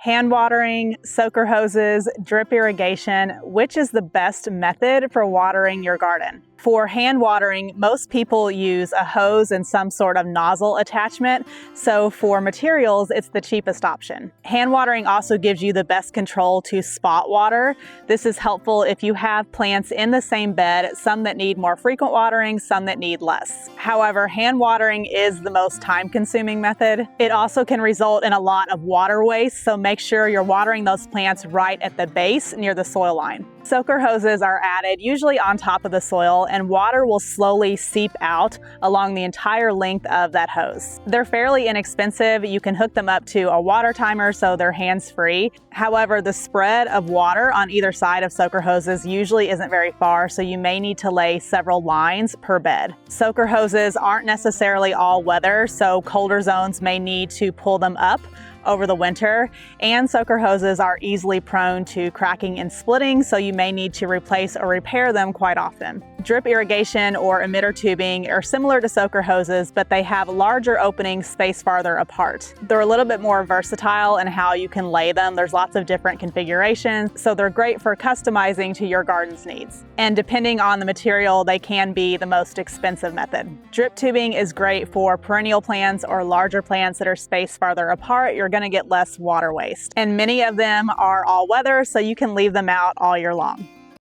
Hand watering, soaker hoses, drip irrigation, which is the best method for watering your garden? For hand watering, most people use a hose and some sort of nozzle attachment, so for materials, it's the cheapest option. Hand watering also gives you the best control to spot water. This is helpful if you have plants in the same bed, some that need more frequent watering, some that need less. However, hand watering is the most time-consuming method. It also can result in a lot of water waste, so make sure you're watering those plants right at the base near the soil line. Soaker hoses are added usually on top of the soil, and water will slowly seep out along the entire length of that hose. They're fairly inexpensive. You can hook them up to a water timer so they're hands-free. However, the spread of water on either side of soaker hoses usually isn't very far, so you may need to lay several lines per bed. Soaker hoses aren't necessarily all weather, so colder zones may need to pull them up over the winter, and soaker hoses are easily prone to cracking and splitting, so you may need to replace or repair them quite often. Drip irrigation or emitter tubing are similar to soaker hoses, but they have larger openings spaced farther apart. They're a little bit more versatile in how you can lay them. There's lots of different configurations, so they're great for customizing to your garden's needs. And depending on the material, they can be the most expensive method. Drip tubing is great for perennial plants or larger plants that are spaced farther apart. You're going to get less water waste. And many of them are all weather, so you can leave them out all year long.